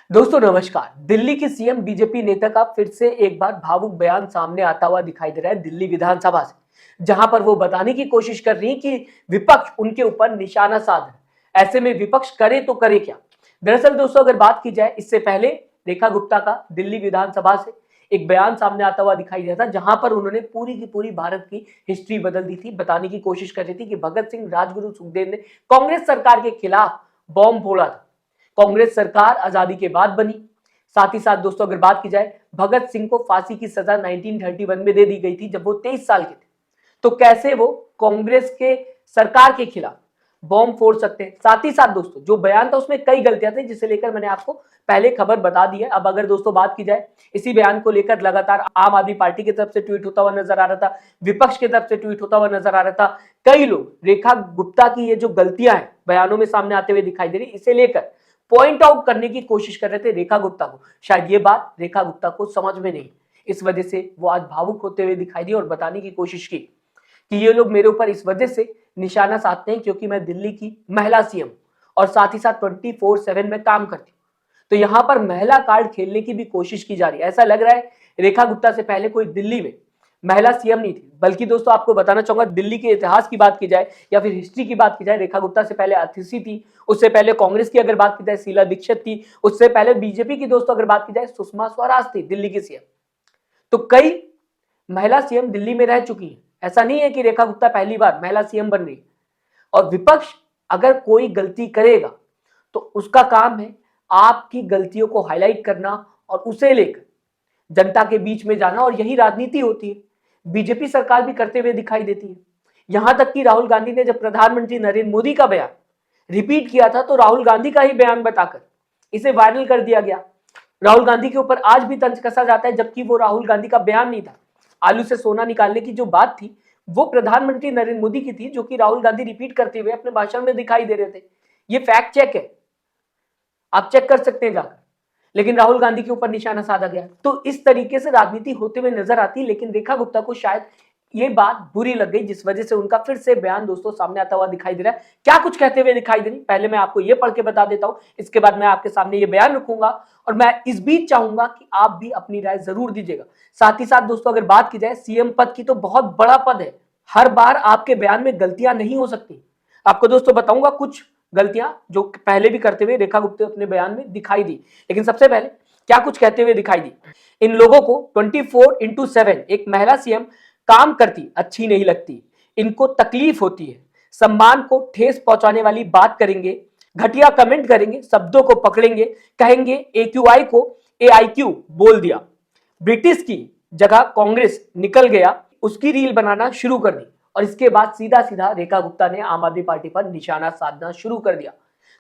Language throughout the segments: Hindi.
दोस्तों नमस्कार। दिल्ली की सीएम बीजेपी नेता का फिर से एक बार भावुक बयान सामने आता हुआ दिखाई दे रहा है दिल्ली विधानसभा से, जहां पर वो बताने की कोशिश कर रही है कि विपक्ष उनके ऊपर निशाना साध है। ऐसे में विपक्ष करे तो करे क्या। दरअसल दोस्तों अगर बात की जाए, इससे पहले रेखा गुप्ता का दिल्ली विधानसभा से एक बयान सामने आता हुआ दिखाई दिया था, जहां पर उन्होंने पूरी की पूरी भारत की हिस्ट्री बदल दी थी। बताने की कोशिश कर रही थी कि भगत सिंह, राजगुरु, सुखदेव ने कांग्रेस सरकार के खिलाफ बॉम्ब फोड़ा था। कांग्रेस सरकार आजादी के बाद बनी। साथ ही साथ दोस्तों अगर बात की जाए, भगत सिंह को फांसी की सजा 1931 में दे दी गई थी जब वो 23 साल के थे। तो कैसे वो कांग्रेस के सरकार के खिलाफ बॉम्ब फोड़ सकते हैं। साथ ही साथ दोस्तों जो बयान था उसमें कई गलतियां थी, जिसे लेकर मैंने आपको पहले खबर बता दी है। अब अगर दोस्तों बात की जाए, इसी बयान को लेकर लगातार आम आदमी पार्टी की तरफ से ट्वीट होता हुआ नजर आ रहा था, विपक्ष की तरफ से ट्वीट होता हुआ नजर आ रहा था। कई लोग रेखा गुप्ता की ये जो गलतियां हैं बयानों में सामने आते हुए दिखाई दे रही, इसे लेकर पॉइंट आउट करने की कोशिश कर रहे थे रेखा गुप्ता को। शायद ये बात रेखा गुप्ता को समझ में नहीं, इस वजह से वो आज भावुक होते हुए दिखाई दी और बताने की कोशिश की कि ये लोग मेरे ऊपर इस वजह से निशाना साधते हैं क्योंकि मैं दिल्ली की महिला सीएम और साथ ही साथ 24/7 में काम करती हूँ। तो यहाँ पर महिला कार्ड खेलने की भी कोशिश की जा रही है। ऐसा लग रहा है रेखा गुप्ता से पहले कोई दिल्ली में महिला सीएम नहीं थी। बल्कि दोस्तों आपको बताना चाहूंगा, दिल्ली के इतिहास की बात की जाए या फिर हिस्ट्री की बात की जाए, रेखा गुप्ता से पहले अतिशी थी, उससे पहले कांग्रेस की अगर बात की जाए शीला दीक्षित थी, उससे पहले बीजेपी की दोस्तों अगर बात की जाए सुषमा स्वराज थी दिल्ली की सीएम। तो कई महिला सीएम दिल्ली में रह चुकी है। ऐसा नहीं है कि रेखा गुप्ता पहली बार महिला सीएम बन रही है। और विपक्ष अगर कोई गलती करेगा तो उसका काम है आपकी गलतियों को हाईलाइट करना और उसे लेकर जनता के बीच में जाना, और यही राजनीति होती है। बीजेपी सरकार भी करते हुए दिखाई देती है। यहां तक कि राहुल गांधी ने जब प्रधानमंत्री नरेंद्र मोदी का बयान रिपीट किया था तो राहुल गांधी का ही बयान बताकर इसे वायरल कर दिया गया। राहुल गांधी के ऊपर आज भी तंज कसा जाता है, जबकि वो राहुल गांधी का बयान नहीं था। आलू से सोना निकालने की जो बात थी वो प्रधानमंत्री नरेंद्र मोदी की थी, जो कि राहुल गांधी रिपीट करते हुए अपने भाषण में दिखाई दे रहे थे। ये फैक्ट चेक है, आप चेक कर सकते हैं जाकर। लेकिन राहुल गांधी के ऊपर निशाना साधा गया। तो इस तरीके से राजनीति होते हुए नजर आती है। लेकिन रेखा गुप्ता को शायद ये बात बुरी लग गई, जिस वजह से उनका फिर से बयान दोस्तों सामने आता हुआ दिखाई दे रहा है। क्या कुछ कहते हुए दिखाई दे रही, पहले मैं आपको ये पढ़ के बता देता हूं, इसके बाद मैं आपके सामने ये बयान रखूंगा और मैं इस बीच चाहूंगा कि आप भी अपनी राय जरूर दीजिएगा। साथ ही साथ दोस्तों अगर बात की जाए, सीएम पद की तो बहुत बड़ा पद है। हर बार आपके बयान में गलतियां नहीं हो सकती। आपको दोस्तों बताऊंगा कुछ गलतियां जो पहले भी करते हुए रेखा गुप्ता अपने बयान में दिखाई दी। लेकिन सबसे पहले क्या कुछ कहते हुए दिखाई दी, इन लोगों को 24/7 एक महिला सीएम काम करती अच्छी नहीं लगती, इनको तकलीफ होती है, सम्मान को ठेस पहुंचाने वाली बात करेंगे, घटिया कमेंट करेंगे, शब्दों को पकड़ेंगे, कहेंगे AQI को AIQ बोल दिया, ब्रिटिश की जगह कांग्रेस निकल गया, उसकी रील बनाना शुरू कर दी। और इसके बाद सीधा सीधा रेखा गुप्ता ने आम आदमी पार्टी पर निशाना साधना शुरू कर दिया।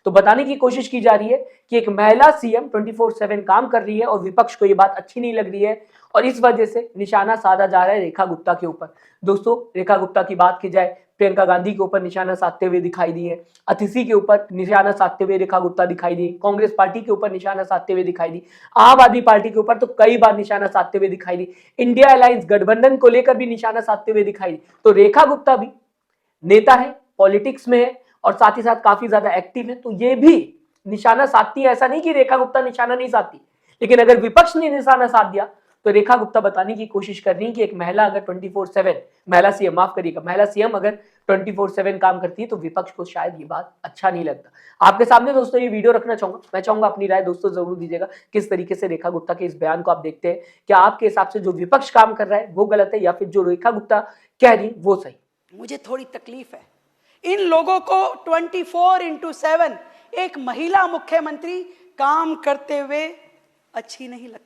तो बताने की कोशिश की जा रही है कि एक महिला सीएम 24/7 काम कर रही है और विपक्ष को यह बात अच्छी नहीं लग रही है, और इस वजह से निशाना साधा जा रहा है रेखा गुप्ता के ऊपर। दोस्तों रेखा गुप्ता की बात की जाए, प्रियंका गांधी के ऊपर निशाना साधते हुए दिखाई दी है, अतिशी के ऊपर निशाना साधते हुए रेखा गुप्ता दिखाई दी, कांग्रेस पार्टी के ऊपर निशाना साधते हुए दिखाई दी, आम आदमी पार्टी के ऊपर तो कई बार निशाना साधते हुए दिखाई दी, इंडिया अलायंस गठबंधन को लेकर भी निशाना साधते हुए दिखाई दी। तो रेखा गुप्ता भी नेता है, पॉलिटिक्स में है और साथ ही साथ काफी ज्यादा एक्टिव है, तो ये भी निशाना साधती है। ऐसा नहीं कि रेखा गुप्ता निशाना नहीं साधती, लेकिन अगर विपक्ष ने निशाना साध दिया तो रेखा गुप्ता बताने की कोशिश कर रही है कि एक महिला अगर 24/7 महिला सीएम, माफ करिएगा, महिला सीएम अगर 24/7 काम करती है तो विपक्ष को शायद ये बात अच्छा नहीं लगता। आपके सामने दोस्तों ये वीडियो रखना चाहूंगा, मैं चाहूंगा अपनी राय दोस्तों जरूर दीजिएगा। किस तरीके से रेखा गुप्ता के इस बयान को आप देखते हैं, क्या आपके हिसाब से जो विपक्ष काम कर रहा है वो गलत है या फिर जो रेखा गुप्ता कह रही वो सही। मुझे थोड़ी तकलीफ है, इन लोगों को 24/7 एक महिला मुख्यमंत्री काम करते हुए अच्छी नहीं लगती।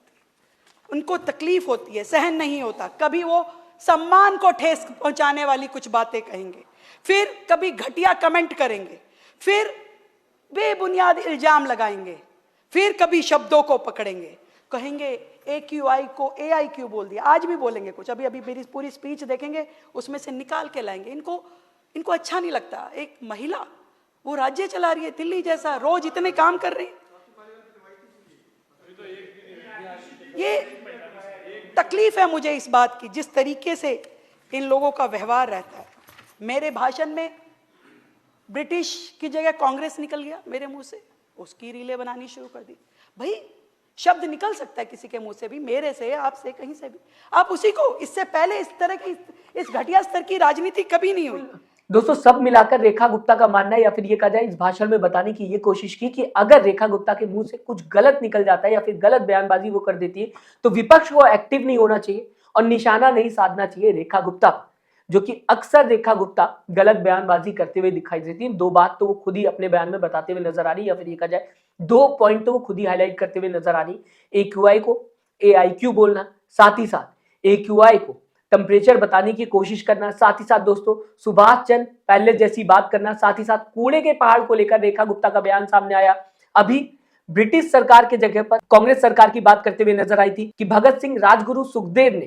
उनको तकलीफ होती है, सहन नहीं होता। कभी वो सम्मान को ठेस पहुंचाने वाली कुछ बातें कहेंगे, फिर कभी घटिया कमेंट करेंगे, फिर बेबुनियाद इल्जाम लगाएंगे, फिर कभी शब्दों को पकड़ेंगे, कहेंगे AQI को AIQ बोल दिया। आज भी बोलेंगे कुछ, अभी अभी मेरी पूरी स्पीच देखेंगे उसमें से निकाल के लाएंगे। इनको अच्छा नहीं लगता। एक महिला वो राज्य चला रही है, दिल्ली जैसा, रोज इतने काम कर रही है। ये तकलीफ है मुझे इस बात की, जिस तरीके से इन लोगों का व्यवहार रहता है। मेरे भाषण में ब्रिटिश की जगह कांग्रेस निकल गया मेरे मुंह से, उसकी रीलें बनानी शुरू कर दी। भाई शब्द निकल सकता है किसी के मुंह से भी, मेरे से, आपसे, कहीं से भी, आप उसी को, इससे पहले इस तरह की, इस घटिया स्तर की राजनीति कभी नहीं हुई। दोस्तों सब मिलाकर रेखा गुप्ता का मानना है, या फिर ये कहा जाए इस भाषण में बताने की ये कोशिश की कि अगर रेखा गुप्ता के मुंह से कुछ गलत निकल जाता है या फिर गलत बयानबाजी वो कर देती है तो विपक्ष को एक्टिव नहीं होना चाहिए और निशाना नहीं साधना चाहिए रेखा गुप्ता पर, जो कि अक्सर रेखा गुप्ता गलत बयानबाजी करते हुए दिखाई देती है। दो बात तो वो खुद ही अपने बयान में बताते हुए नजर आ रही है, या फिर ये कहा जाए दो पॉइंट तो वो खुद ही हाईलाइट करते हुए नजर आ रही है। AQI को AIQ बोलना, साथ ही साथ AQI को टेम्परेचर बताने की कोशिश करना, साथ ही साथ दोस्तों सुभाष चंद्र पहले जैसी बात करना, साथ ही साथ कूड़े के पहाड़ को लेकर रेखा गुप्ता का बयान सामने आया। अभी ब्रिटिश सरकार के जगह पर कांग्रेस सरकार की बात करते हुए नजर आई थी कि भगत सिंह, राजगुरु, सुखदेव ने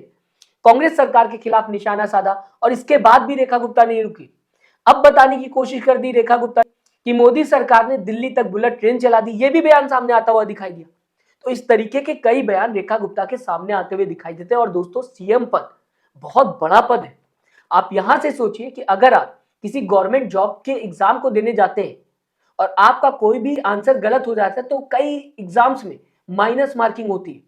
कांग्रेस सरकार के खिलाफ निशाना साधा और इसके बाद भी रेखा गुप्ता नहीं रुकी। अब बताने की कोशिश कर दी रेखा गुप्ता कि मोदी सरकार ने दिल्ली तक बुलेट ट्रेन चला दी, ये भी बयान सामने आता हुआ दिखाई दिया। तो इस तरीके के कई बयान रेखा गुप्ता के सामने आते हुए दिखाई देते हैं। और दोस्तों सीएम पद बहुत बड़ा पद है। आप यहां से सोचिए कि अगर आप किसी गवर्नमेंट जॉब के एग्जाम को देने जाते हैं और आपका कोई भी आंसर गलत हो जाता है तो कई एग्जाम्स में माइनस मार्किंग होती है।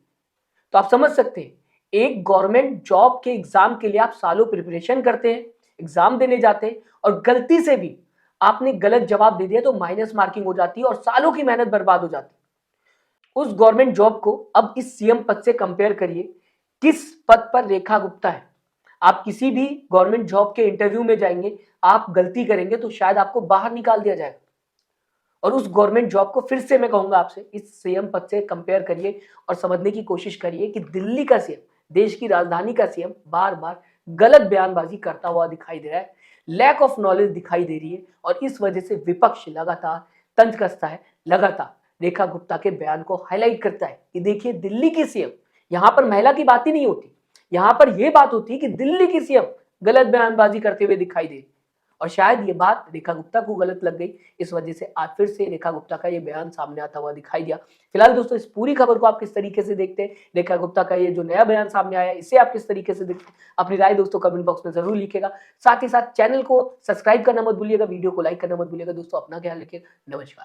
तो आप समझ सकते हैं एक गवर्नमेंट जॉब के एग्जाम के लिए आप सालों प्रिपरेशन करते हैं, एग्जाम देने जाते हैं और गलती से भी आपने गलत जवाब दे दिया तो माइनस मार्किंग हो जाती है और सालों की मेहनत बर्बाद हो जाती है। उस गवर्नमेंट जॉब को अब इस सीएम पद से कंपेयर करिए, किस पद पर रेखा गुप्ता है। आप किसी भी गवर्नमेंट जॉब के इंटरव्यू में जाएंगे, आप गलती करेंगे तो शायद आपको बाहर निकाल दिया जाएगा। और उस गवर्नमेंट जॉब को फिर से मैं कहूंगा आपसे इस सीएम पद से कंपेयर करिए और समझने की कोशिश करिए कि दिल्ली का सीएम, देश की राजधानी का सीएम बार बार गलत बयानबाजी करता हुआ दिखाई दे रहा है, लैक ऑफ नॉलेज दिखाई दे रही है और इस वजह से विपक्ष लगातार तंज कसता है, लगातार रेखा गुप्ता के बयान को हाईलाइट करता है कि देखिए दिल्ली की सीएम, यहां पर महिला की बात ही नहीं होती, यहां पर यह बात होती है कि दिल्ली की सीएम गलत बयानबाजी करते हुए दिखाई दे। और शायद ये बात रेखा गुप्ता को गलत लग गई, इस वजह से आज फिर से रेखा गुप्ता का ये बयान सामने आता हुआ दिखाई दिया। फिलहाल दोस्तों इस पूरी खबर को आप किस तरीके से देखते हैं, रेखा गुप्ता का ये जो नया बयान सामने आया इसे आप किस तरीके से देखते हैं, अपनी राय दोस्तों कमेंट बॉक्स में जरूर लिखिएगा। साथ ही साथ चैनल को सब्सक्राइब करना मत भूलिएगा, वीडियो को लाइक करना मत भूलिएगा। दोस्तों अपना ख्याल रखिएगा, नमस्कार।